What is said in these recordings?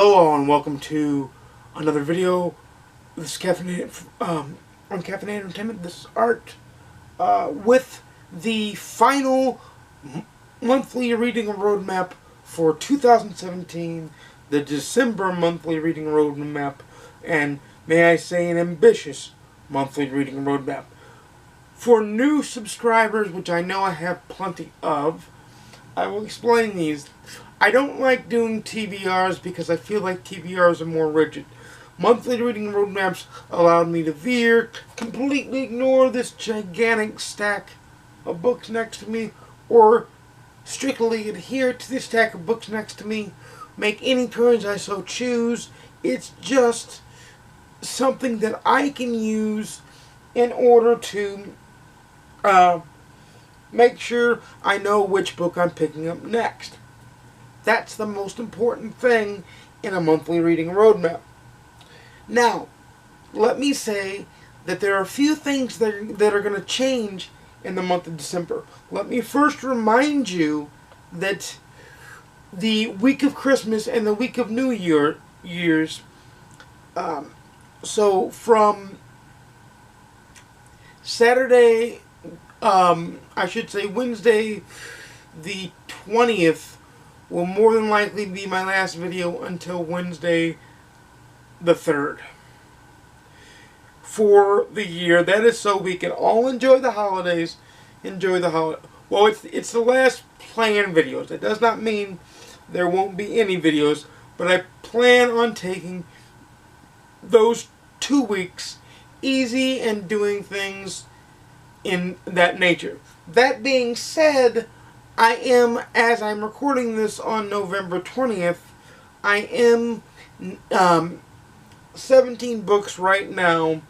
Hello all and welcome to another video. This is Caffeinated, Uncaffeinated Entertainment. This is Art with the final monthly reading roadmap for 2017, the December monthly reading roadmap, and may I say an ambitious monthly reading roadmap. For new subscribers, which I know I have plenty of, I will explain these. I don't like doing TBRs because I feel like TBRs are more rigid. Monthly reading roadmaps allowed me to veer, completely ignore this gigantic stack of books next to me, or strictly adhere to this stack of books next to me, make any turns I so choose. It's just something that I can use in order to make sure I know which book I'm picking up next. That's the most important thing in a monthly reading roadmap. Now, let me say that there are a few things that are going to change in the month of December. Let me first remind you that the week of Christmas and the week of New Year's, so from Saturday, I should say Wednesday the 20th, will more than likely be my last video until Wednesday the 3rd. For the year. That is so we can all enjoy the holidays. Well, it's the last planned videos. That does not mean there won't be any videos, but I plan on taking those 2 weeks easy and doing things in that nature. That being said, I am, as I'm recording this on November 20th, I am 17 books right now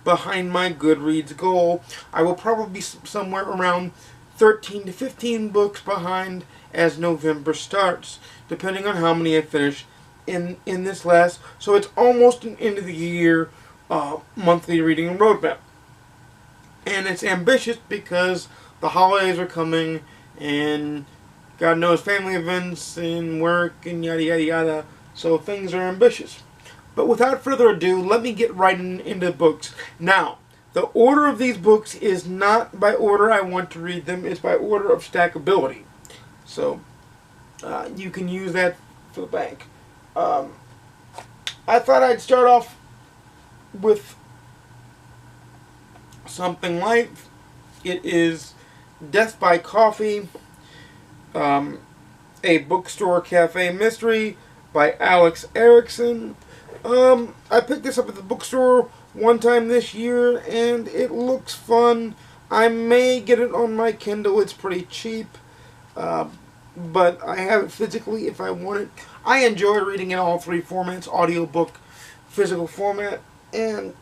behind my GoodReads goal. I will probably be somewhere around 13 to 15 books behind as November starts, depending on how many I finish in this last. So it's almost an end of the year monthly reading roadmap. And it's ambitious because the holidays are coming, and God knows family events and work and yada yada yada, so things are ambitious. But without further ado, let me get right into the books. Now, the order of these books is not by order I want to read them, it's by order of stackability. So, you can use that for the bank. I thought I'd start off with something light. It is Death by Coffee, a bookstore cafe mystery by Alex Erickson. I picked this up at the bookstore one time this year, and it looks fun. I may get it on my Kindle. It's pretty cheap, but I have it physically if I want it. I enjoy reading in all three formats: audiobook, physical format, and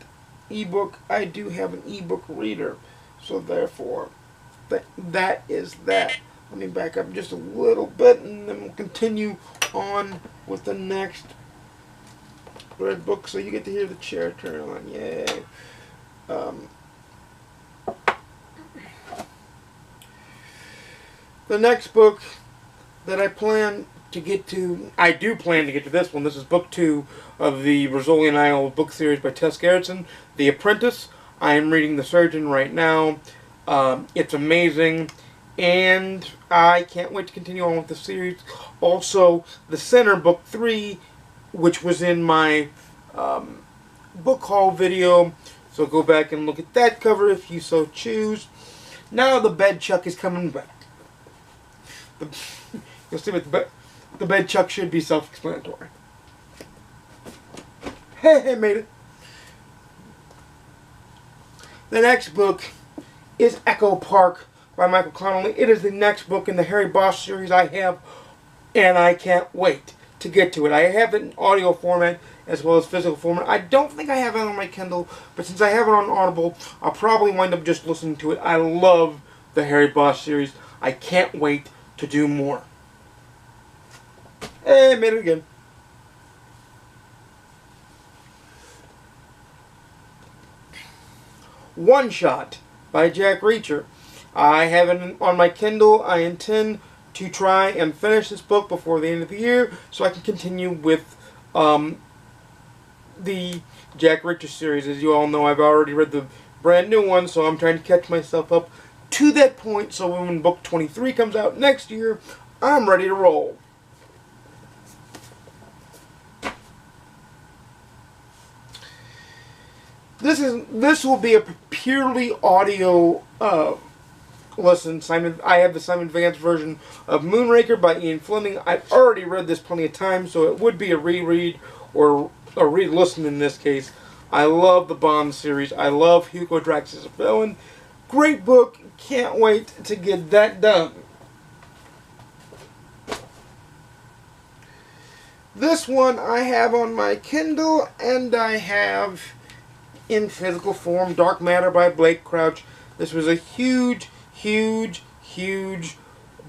ebook. I do have an ebook reader, so therefore that is that. Let me back up just a little bit, and then we'll continue on with the next red book. So you get to hear the chair turn on. Yay! The next book that I plan to get to, I do plan to get to this one. This is book 2 of the Rizzolian Isle book series by Tess Gerritsen, The Apprentice. I am reading The Surgeon right now. It's amazing, and I can't wait to continue on with the series. Also, The Sinner, book 3, which was in my book haul video, so go back and look at that cover if you so choose. Now the bed chuck is coming back. You'll see what the bed chuck should be self-explanatory. Hey, made it. The next book is Echo Park by Michael Connelly. It is the next book in the Harry Bosch series I have, and I can't wait to get to it. I have it in audio format as well as physical format. I don't think I have it on my Kindle, but since I have it on Audible, I'll probably wind up just listening to it. I love the Harry Bosch series. I can't wait to do more. Hey, made it again. One Shot by Jack Reacher. I have it on my Kindle. I intend to try and finish this book before the end of the year so I can continue with the Jack Reacher series. As you all know, I've already read the brand new one, so I'm trying to catch myself up to that point, so when book 23 comes out next year, I'm ready to roll. This will be a purely audio listen. I have the Simon Vance version of Moonraker by Ian Fleming. I've already read this plenty of times, so it would be a reread or a re-listen in this case. I love the Bond series. I love Hugo Drax as a villain. Great book. Can't wait to get that done. This one I have on my Kindle, and I have in physical form, Dark Matter by Blake Crouch. This was a huge, huge, huge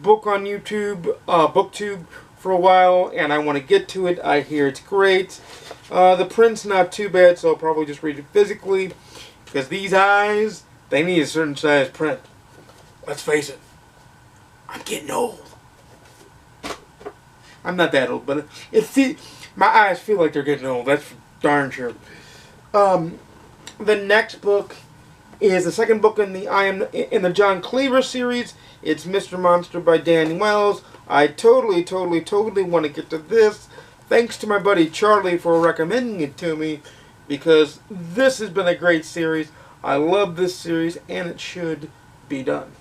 book on YouTube, BookTube for a while, and I want to get to it. I hear it's great. The print's not too bad, so I'll probably just read it physically, because these eyes, they need a certain size print. Let's face it, I'm getting old. I'm not that old, but my eyes feel like they're getting old. That's for darn sure. The next book is the second book in the John Cleaver series. It's Mr. Monster by Danny Wells. I totally want to get to this. Thanks to my buddy Charlie for recommending it to me, because this has been a great series. I love this series, and it should be done.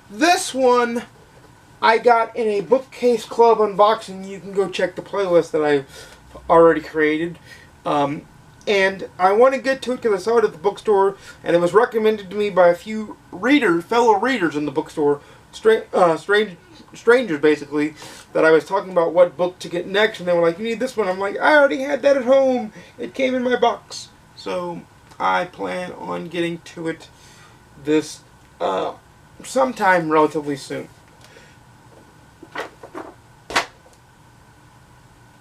This one I got in a Bookcase Club unboxing. You can go check the playlist that I've already created. And I want to get to it because I saw it at the bookstore, and it was recommended to me by a few fellow readers in the bookstore, strangers basically, that I was talking about what book to get next, and they were like, "You need this one." I'm like, "I already had that at home. It came in my box." So I plan on getting to it this sometime relatively soon.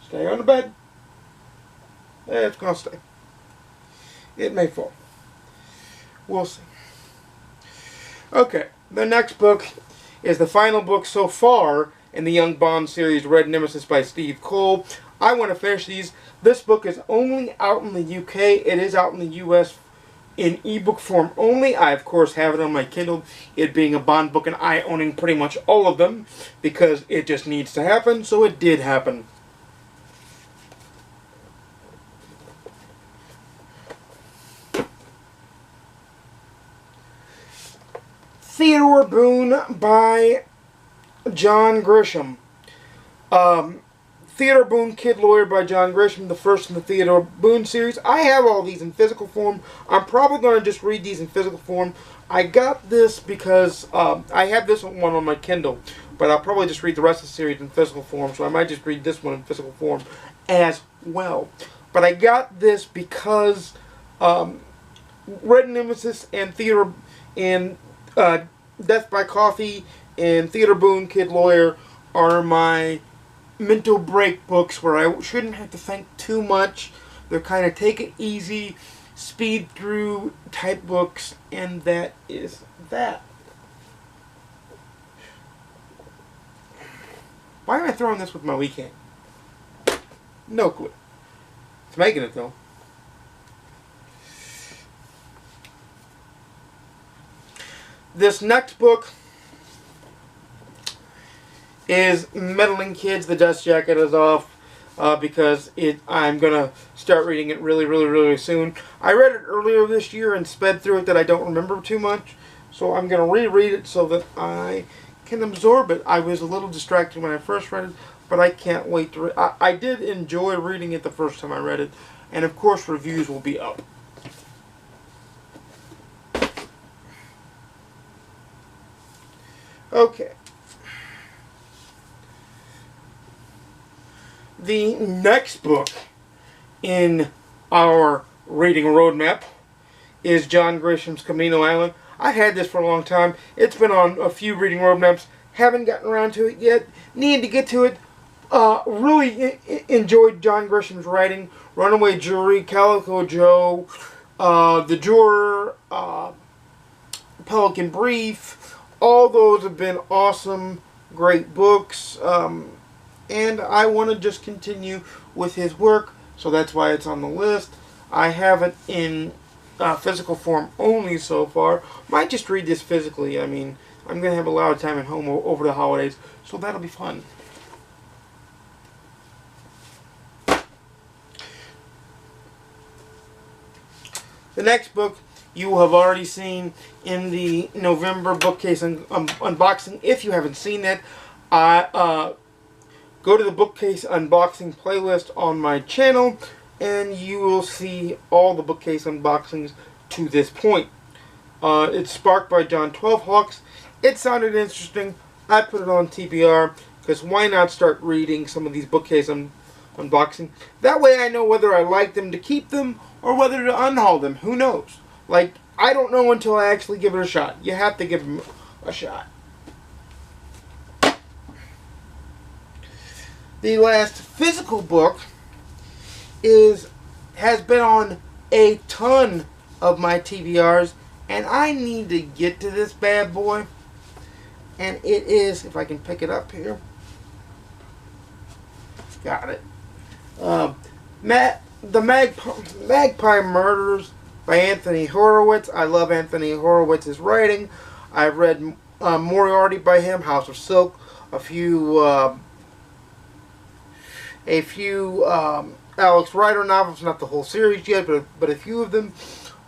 Stay on the bed. It's going to stay. It may fall. We'll see. Okay, the next book is the final book so far in the Young Bond series, Red Nemesis by Steve Cole. I want to finish these. This book is only out in the UK. It is out in the US in ebook form only. I, of course, have it on my Kindle, it being a Bond book and I owning pretty much all of them, because it just needs to happen, so it did happen. Theodore Boone by John Grisham. Theodore Boone, Kid Lawyer by John Grisham, the first in the Theodore Boone series. I have all these in physical form. I'm probably going to just read these in physical form. I got this because I have this one on my Kindle, but I'll probably just read the rest of the series in physical form, so I might just read this one in physical form as well. But I got this because Red Nemesis and Theodore and Death by Coffee and Theodore Boone, Kid Lawyer are my mental break books where I shouldn't have to think too much. They're kind of take it easy, speed through type books, and that is that. Why am I throwing this with my weekend? No clue. It's making it though. This next book is Meddling Kids. The dust jacket is off because I'm going to start reading it really soon. I read it earlier this year and sped through it that I don't remember too much. So I'm going to reread it so that I can absorb it. I was a little distracted when I first read it, but I can't wait to read it. I did enjoy reading it the first time I read it. And of course reviews will be up. Okay. The next book in our reading roadmap is John Grisham's Camino Island. I've had this for a long time. It's been on a few reading roadmaps. Haven't gotten around to it yet. Need to get to it. Really enjoyed John Grisham's writing. Runaway Jury, Calico Joe, The Juror, Pelican Brief, all those have been awesome, great books, and I want to just continue with his work, so that's why it's on the list. I have it in physical form only so far. Might just read this physically. I mean, I'm going to have a lot of time at home over the holidays, so that'll be fun. The next book you will have already seen in the November bookcase unboxing. If you haven't seen it, go to the bookcase unboxing playlist on my channel, and you will see all the bookcase unboxings to this point. It's sparked by John 12 Hawks. It sounded interesting. I put it on TBR because why not start reading some of these bookcase unboxing? That way I know whether I like them to keep them or whether to unhaul them. Who knows? Like, I don't know until I actually give it a shot. You have to give them a shot. The last physical book has been on a ton of my TBRs, and I need to get to this bad boy. And it is, if I can pick it up here. Got it. The Magpie Murders by Anthony Horowitz. I love Anthony Horowitz's writing. I've read Moriarty by him, House of Silk, a few Alex Rider novels, not the whole series yet, but a few of them.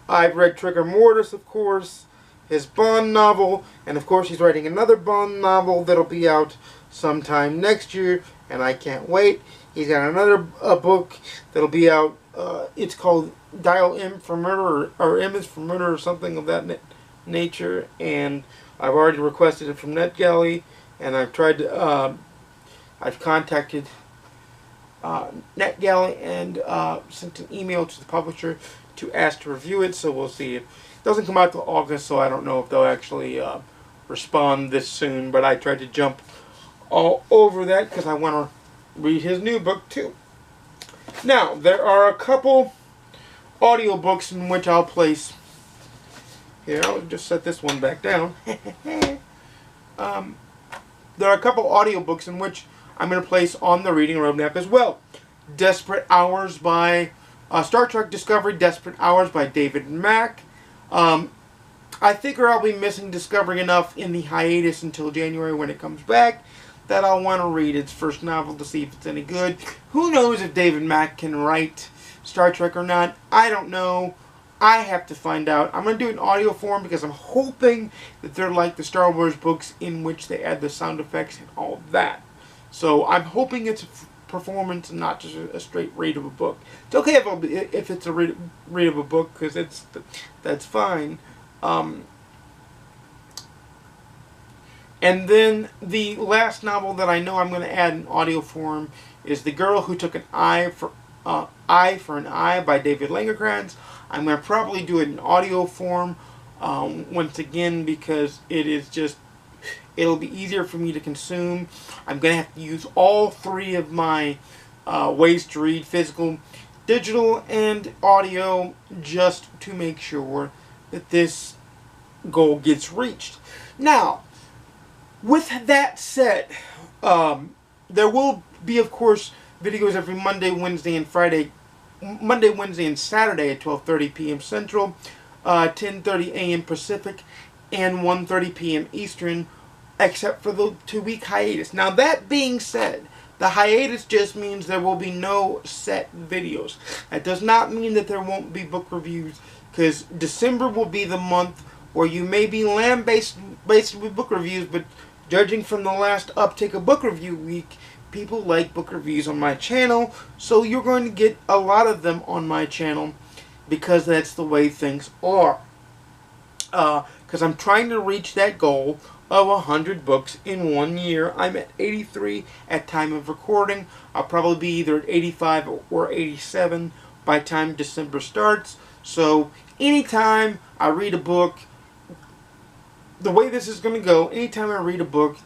I've read Trigger Mortis, of course, his Bond novel, and of course he's writing another Bond novel that'll be out sometime next year, and I can't wait. He's got another book that'll be out. It's called Dial M for Murder, or M is for Murder, or something of that nature, and I've already requested it from NetGalley, and I've tried to, I've contacted NetGalley and sent an email to the publisher to ask to review it, so we'll see. It doesn't come out till August, so I don't know if they'll actually respond this soon, but I tried to jump all over that because I want to read his new book too. Now, there are a couple audiobooks in which I'll place. Here, I'll just set this one back down. There are a couple audiobooks in which I'm going to place on the reading roadmap as well. Desperate Hours by Star Trek Discovery, Desperate Hours by David Mack. I figure I'll be missing Discovery enough in the hiatus until January when it comes back that I'll want to read its first novel to see if it's any good. Who knows if David Mack can write Star Trek or not? I don't know. I have to find out. I'm going to do it in audio form because I'm hoping that they're like the Star Wars books in which they add the sound effects and all that. So I'm hoping it's a performance and not just a straight read of a book. It's okay if it's a read of a book because that's fine. And then the last novel that I know I'm going to add in audio form is The Girl Who Took an Eye for an Eye by David Langerkrantz. I'm going to probably do it in audio form once again because it'll be easier for me to consume. I'm going to have to use all three of my ways to read, physical, digital, and audio, just to make sure that this goal gets reached. Now, with that said, there will be, of course, videos every Monday, Wednesday, and Friday. Monday, Wednesday, and Saturday at 12:30 p.m. Central, 10:30 a.m. Pacific, and 1:30 p.m. Eastern, except for the 2-week hiatus. Now, that being said, the hiatus just means there will be no set videos. That does not mean that there won't be book reviews, because December will be the month where you may be lambasted with book reviews, but judging from the last uptick of book review week, people like book reviews on my channel, so you're going to get a lot of them on my channel because that's the way things are. Because I'm trying to reach that goal of 100 books in 1 year. I'm at 83 at time of recording. I'll probably be either at 85 or 87 by time December starts. So anytime I read a book, the way this is going to go, anytime I read a book,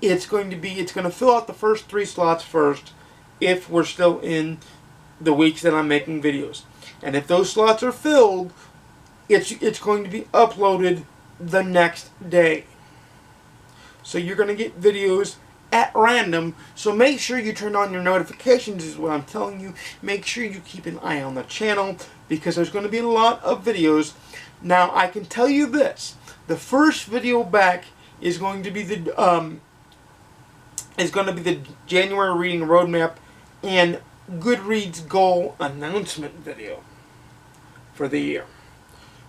it's going to fill out the first 3 slots first if we're still in the weeks that I'm making videos. And if those slots are filled, it's going to be uploaded the next day. So you're going to get videos at random. So make sure you turn on your notifications is what I'm telling you. Make sure you keep an eye on the channel because there's going to be a lot of videos. Now I can tell you this. The first video back is going to be the January reading roadmap and GoodReads goal announcement video for the year.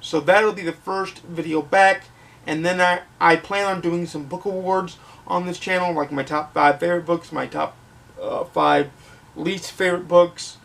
So that'll be the first video back, and then I plan on doing some book awards on this channel, like my top 5 favorite books, my top 5 least favorite books,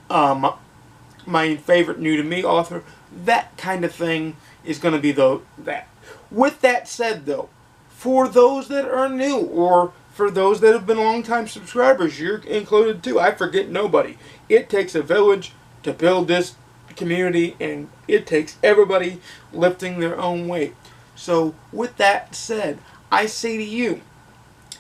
my favorite new to me author, that kind of thing is going to be that. With that said though, for those that are new, or for those that have been long-time subscribers, you're included too. I forget nobody. It takes a village to build this community, and it takes everybody lifting their own weight. So with that said, I say to you,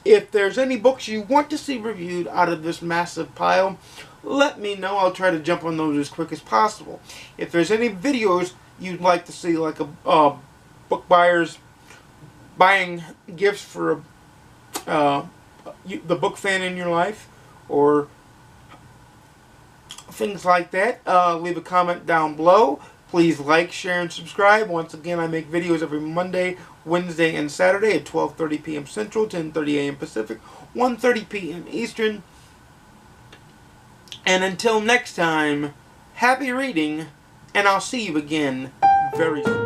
if there's any books you want to see reviewed out of this massive pile, let me know. I'll try to jump on those as quick as possible. If there's any videos you'd like to see, like a book buyers buying gifts for the book fan in your life, or things like that, leave a comment down below. Please like, share, and subscribe. Once again, I make videos every Monday, Wednesday, and Saturday at 12:30 p.m. Central, 10:30 a.m. Pacific, 1:30 p.m. Eastern. And until next time, happy reading, and I'll see you again very soon.